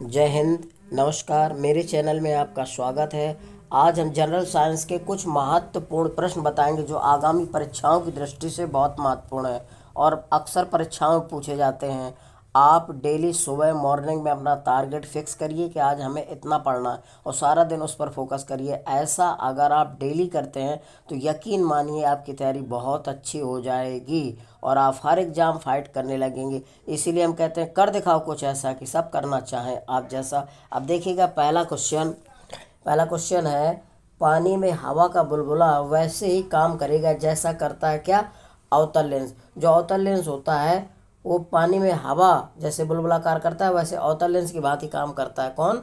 जय हिंद। नमस्कार, मेरे चैनल में आपका स्वागत है। आज हम जनरल साइंस के कुछ महत्वपूर्ण प्रश्न बताएंगे जो आगामी परीक्षाओं की दृष्टि से बहुत महत्वपूर्ण है और अक्सर परीक्षाओं में पूछे जाते हैं। आप डेली सुबह मॉर्निंग में अपना टारगेट फिक्स करिए कि आज हमें इतना पढ़ना है और सारा दिन उस पर फोकस करिए। ऐसा अगर आप डेली करते हैं तो यकीन मानिए आपकी तैयारी बहुत अच्छी हो जाएगी और आप हर एग्ज़ाम फाइट करने लगेंगे। इसीलिए हम कहते हैं कर दिखाओ कुछ ऐसा कि सब करना चाहें आप जैसा। अब देखिएगा पहला क्वेश्चन है, पानी में हवा का बुलबुला वैसे ही काम करेगा जैसा करता है क्या? अवतल लेंस। जो अवतल लेंस होता है वो पानी में हवा जैसे बुलबुलाकार करता है, वैसे अवतल लेंस की भांति काम करता है। कौन?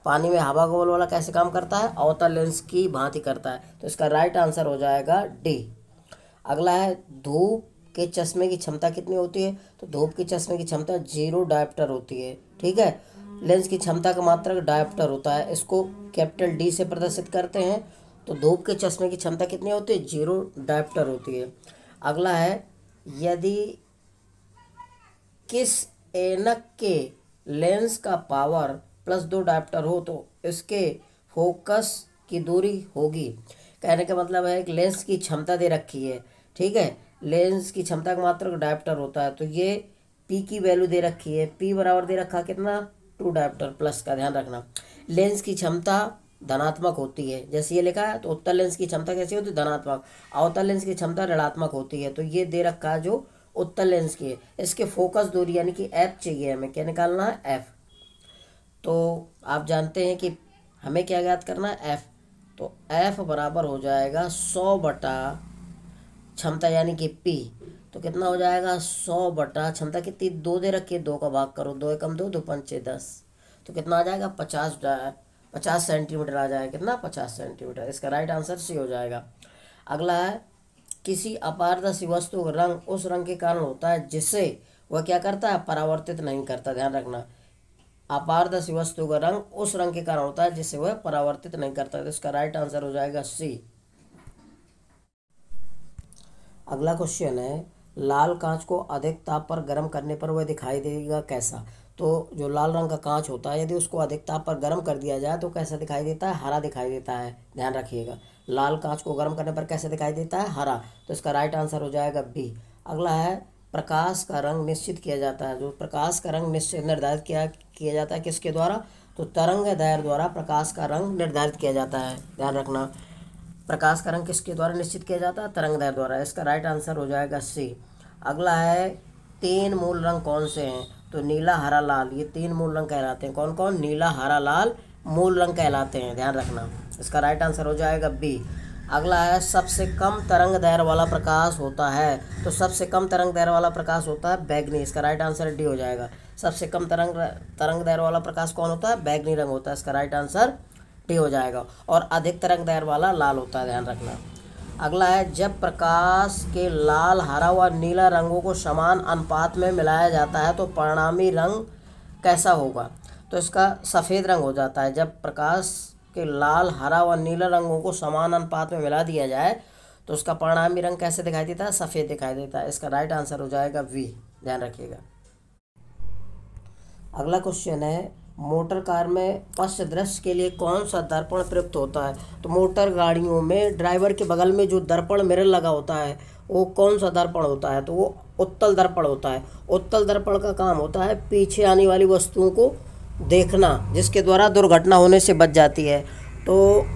पानी में हवा का बुलबुला कैसे काम करता है? अवतल लेंस की भांति करता है। तो इसका राइट आंसर हो जाएगा डी। अगला है, धूप के चश्मे की क्षमता कितनी होती है? तो धूप के चश्मे की क्षमता 0 डायोप्टर होती है। ठीक है, लेंस की क्षमता का मात्रक डायोप्टर होता है। इसको कैपिटल डी से प्रदर्शित करते हैं। तो धूप के चश्मे की क्षमता कितनी होती है? 0 डायोप्टर होती है। अगला है, यदि किस ऐनक के लेंस का पावर +2 डायोप्टर हो तो इसके फोकस की दूरी होगी। कहने का मतलब है कि लेंस की क्षमता दे रखी है। ठीक है, लेंस की क्षमता का मात्रक डायोप्टर होता है। तो ये पी की वैल्यू दे रखी है। पी बराबर दे रखा कितना? 2 डायोप्टर प्लस का ध्यान रखना। लेंस की क्षमता धनात्मक होती है, जैसे ये लिखा है। तो उत्तल लेंस की क्षमता कैसी होती है? धनात्मक। अवतल लेंस की क्षमता ऋणात्मक होती है। तो ये दे रखा है जो उत्तल लेंस की है। इसके फोकस दूरी यानी कि एफ चाहिए हमें। क्या निकालना है? एफ। तो आप जानते हैं कि हमें क्या ज्ञात करना है? एफ। तो एफ बराबर हो जाएगा 100 बटा क्षमता यानी कि पी। तो कितना हो जाएगा? 100 बटा क्षमता कितनी? 2 दे रखी है, 2 का भाग करो, 2 एकम 2, 2 पंचे 10। तो कितना आ जाएगा? 50 सेंटीमीटर आ जाएगा। कितना? 50 सेंटीमीटर। इसका राइट आंसर सी हो जाएगा। अगला है, किसी अपारदर्शी वस्तु का रंग उस रंग के कारण होता है जिसे वह क्या करता है? परावर्तित नहीं करता। ध्यान रखना, अपारदर्शी वस्तु का रंग उस रंग के कारण होता है जिसे वह परावर्तित नहीं करता। तो इसका राइट आंसर हो जाएगा सी। अगला क्वेश्चन है, लाल कांच को अधिक ताप पर गर्म करने पर वह दिखाई देगा कैसा? तो जो लाल रंग का कांच होता है यदि उसको अधिक ताप पर गर्म कर दिया जाए तो कैसा दिखाई देता है? हरा दिखाई देता है। ध्यान रखिएगा, लाल कांच को गर्म करने पर कैसे दिखाई देता है? हरा। तो इसका राइट आंसर हो जाएगा बी। अगला है, प्रकाश का रंग निश्चित किया जाता है। जो प्रकाश का रंग निश्चित निर्धारित किया जाता है किसके द्वारा? तो तरंग दैर्घ्य द्वारा प्रकाश का रंग निर्धारित किया जाता है। ध्यान रखना, प्रकाश का रंग किसके द्वारा निश्चित किया जाता है? तरंगदैर्घ्य द्वारा। इसका राइट आंसर हो जाएगा सी। अगला है, 3 मूल रंग कौन से हैं? तो नीला, हरा, लाल, ये 3 मूल रंग कहलाते हैं। कौन कौन? नीला, हरा, लाल मूल रंग कहलाते हैं। ध्यान रखना, इसका राइट आंसर हो जाएगा बी। अगला है, सबसे कम तरंग दैर्घ्य वाला प्रकाश होता है। तो सबसे कम तरंग दैर्घ्य वाला प्रकाश होता है बैगनी। इसका राइट आंसर डी हो जाएगा। सबसे कम तरंग दैर्घ्य वाला प्रकाश कौन होता है? बैगनी रंग होता है। इसका राइट आंसर डी हो जाएगा। और अधिक तरंग दैर्घ्य वाला लाल होता है। ध्यान रखना। अगला है, जब प्रकाश के लाल, हरा व नीला रंगों को समान अनुपात में मिलाया जाता है तो परिणामी रंग कैसा होगा? तो इसका सफ़ेद रंग हो जाता है। जब प्रकाश के लाल, हरा व नीला रंगों को समान अनुपात में मिला दिया जाए तो उसका परिणामी रंग कैसे दिखाई देता है? सफ़ेद दिखाई देता है। इसका राइट आंसर हो जाएगा वी। ध्यान रखिएगा। अगला क्वेश्चन है, मोटर कार में पश्च दृश्य के लिए कौन सा दर्पण प्रयुक्त होता है? तो मोटर गाड़ियों में ड्राइवर के बगल में जो दर्पण मिरर लगा होता है वो कौन सा दर्पण होता है? तो वो उत्तल दर्पण होता है। उत्तल दर्पण का काम होता है पीछे आने वाली वस्तुओं को देखना, जिसके द्वारा दुर्घटना होने से बच जाती है। तो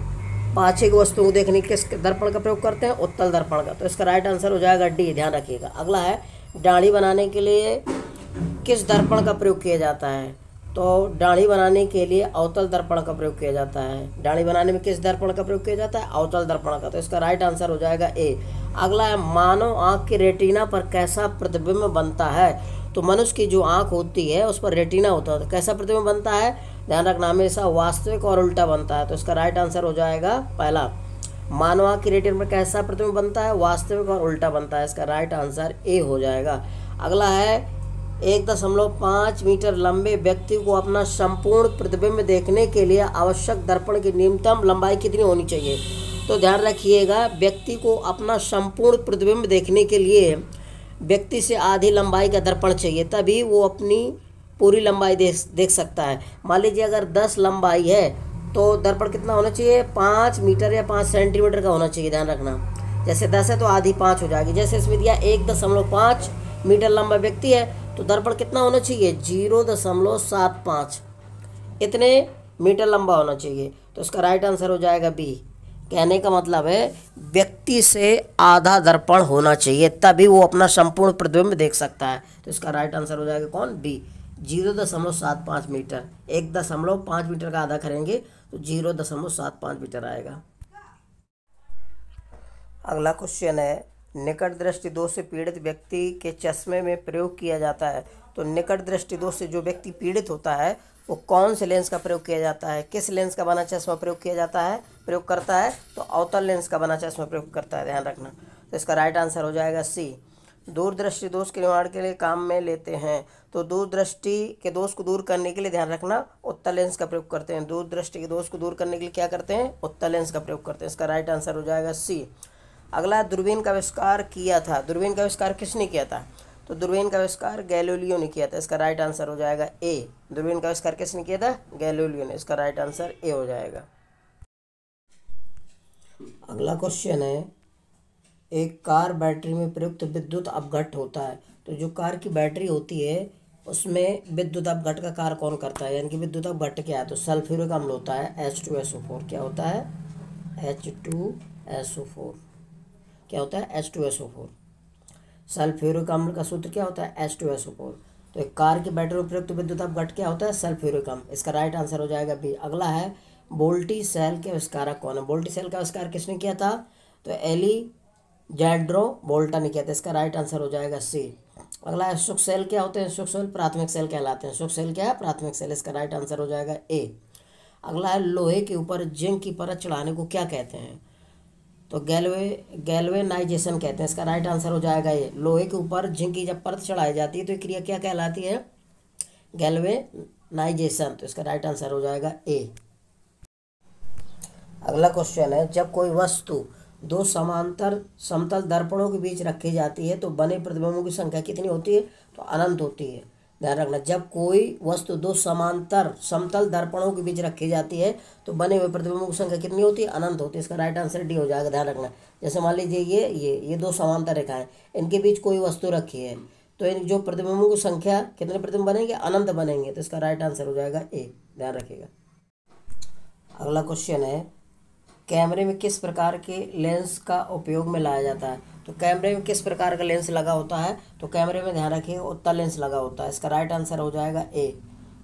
पाछे की वस्तुओं को देखने किस दर्पण का प्रयोग करते हैं? उत्तल दर्पण का। तो इसका राइट आंसर हो जाएगा डी। ध्यान रखिएगा। अगला है, दाढ़ी बनाने के लिए किस दर्पण का प्रयोग किया जाता है? तो दाढ़ी बनाने के लिए अवतल दर्पण का प्रयोग किया जाता है। दाढ़ी बनाने में किस दर्पण का प्रयोग किया जाता है? अवतल दर्पण का। तो इसका राइट आंसर हो जाएगा ए। अगला है, मानव आँख के रेटिना पर कैसा प्रतिबिंब बनता है? तो मनुष्य की जो आँख होती है उस पर रेटिना होता है। तो कैसा प्रतिबिंब बनता है? ध्यान रखना, हमेशा वास्तविक और उल्टा बनता है। तो इसका राइट आंसर हो जाएगा पहला। मानव आँख की रेटिना पर कैसा प्रतिबिंब बनता है? वास्तविक और उल्टा बनता है। इसका राइट आंसर ए हो जाएगा। अगला है, 1.5 मीटर लंबे व्यक्ति को अपना संपूर्ण प्रतिबिंब देखने के लिए आवश्यक दर्पण की न्यूनतम लंबाई कितनी होनी चाहिए? तो ध्यान रखिएगा, व्यक्ति को अपना संपूर्ण प्रतिबिंब देखने के लिए व्यक्ति से आधी लंबाई का दर्पण चाहिए, तभी वो अपनी पूरी लंबाई देख सकता है। मान लीजिए अगर 10 लंबाई है तो दर्पण कितना होना चाहिए, 5 मीटर या 5 सेंटीमीटर का होना चाहिए, ध्यान रखना। जैसे 10 है तो आधी 5 हो जाएगी। जैसे इसमें दिया 1.5 मीटर लंबा व्यक्ति है तो दर्पण कितना होना चाहिए, 0.75 इतने मीटर लंबा होना चाहिए। तो इसका राइट आंसर हो जाएगा बी। कहने का मतलब है व्यक्ति से आधा दर्पण होना चाहिए, तभी वो अपना संपूर्ण प्रतिबिंब देख सकता है। तो इसका राइट आंसर हो जाएगा कौन, बी, 0.75 मीटर। 1.5 मीटर का आधा करेंगे तो 0.75 मीटर आएगा। अगला क्वेश्चन है, निकट दृष्टि दोष से पीड़ित व्यक्ति के चश्मे में प्रयोग किया जाता है। तो निकट दृष्टि दोष से जो व्यक्ति पीड़ित होता है वो कौन से लेंस का प्रयोग किया जाता है, किस लेंस का बना चश्मा प्रयोग किया जाता है, प्रयोग करता है, तो अवतल लेंस का बना चश्मा प्रयोग करता है, ध्यान रखना। तो इसका राइट आंसर हो जाएगा सी। दूरदृष्टि दोष के निवारण के लिए काम में लेते हैं। तो दूरदृष्टि के दोष को दूर करने के लिए, ध्यान रखना, उत्तल लेंस का प्रयोग करते हैं। दूरदृष्टि के दोष को दूर करने के लिए क्या करते हैं, उत्तल लेंस का प्रयोग करते हैं। इसका राइट आंसर हो जाएगा सी। अगला, दूरबीन का आविष्कार किया था। दूरबीन का आविष्कार किसने किया था, तो दूरबीन का आविष्कार गैलीलियो ने किया था। इसका राइट आंसर हो जाएगा ए। दूरबीन का आविष्कार किसने किया था, गैलीलियो ने। इसका राइट आंसर ए हो जाएगा। अगला क्वेश्चन है, एक कार बैटरी में प्रयुक्त विद्युत अपघट्ट होता है। तो जो कार की बैटरी होती है उसमें विद्युत अपघट्ट का कार्य कौन करता है, यानी कि विद्युत अपघट्ट क्या है, तो सल्फ्यूरिक अम्ल होता है, H2SO4। क्या होता है, H2SO4। क्या होता है, H2SO4। सल्फ्यूरिक अम्ल का सूत्र क्या होता है, H2SO4। तो एक कार की बैटरी में प्रयुक्त विद्युत अपघट्ट क्या होता है, सल्फ्यूरिक अम्ल। इसका राइट आंसर हो जाएगा बी। अगला है, वोल्टी सेल के आविष्कारक कौन है। वोल्टी सेल का आविष्कार किसने किया था, तो एलिजांड्रो वोल्टा ने किया था। इसका राइट आंसर हो जाएगा सी। अगला है, शुष्क सेल क्या होते हैं, शुष्क सेल प्राथमिक सेल कहलाते हैं। शुष्क सेल क्या है, प्राथमिक सेल। इसका राइट आंसर हो जाएगा ए। अगला है, लोहे के ऊपर जिंक की परत चढ़ाने को क्या कहते हैं, तो गैल्वेनाइजेशन कहते हैं। इसका राइट आंसर हो जाएगा ये। लोहे के ऊपर जिंक की जब परत चढ़ाई जाती है तो ये क्रिया क्या कहलाती है, गैल्वेनाइजेशन। तो इसका राइट आंसर हो जाएगा ए। अगला क्वेश्चन है, जब कोई वस्तु दो समांतर समतल दर्पणों के बीच रखी जाती है तो बने प्रतिबिंबों की संख्या कितनी होती है, तो अनंत होती है। ध्यान रखना, जब कोई वस्तु दो समांतर समतल दर्पणों के बीच रखी जाती है तो बने हुए प्रतिबिंबों की संख्या कितनी होती है, अनंत होती है। इसका राइट आंसर डी हो जाएगा। ध्यान रखना, जैसे मान लीजिए ये दो समांतर रेखाएं, इनके बीच कोई वस्तु रखी है तो इन जो प्रतिबिंबों की संख्या, कितने प्रतिबिंब बनेंगे, अनंत बनेंगे। तो इसका राइट आंसर हो जाएगा ए। ध्यान रखिएगा। अगला क्वेश्चन है, कैमरे में किस प्रकार के लेंस का उपयोग में लाया जाता है। तो कैमरे में किस प्रकार का लेंस लगा होता है, तो कैमरे में, ध्यान रखिए, उत्तल लेंस लगा होता है। इसका राइट आंसर हो जाएगा ए।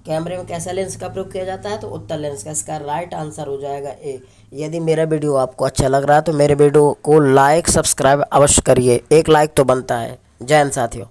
कैमरे में कैसा लेंस का प्रयोग किया जाता है, तो उत्तल लेंस का। इसका राइट आंसर हो जाएगा ए। यदि मेरा वीडियो आपको अच्छा लग रहा है तो मेरे वीडियो को लाइक सब्सक्राइब अवश्य करिए, एक लाइक तो बनता है। जय हिंद साथियों।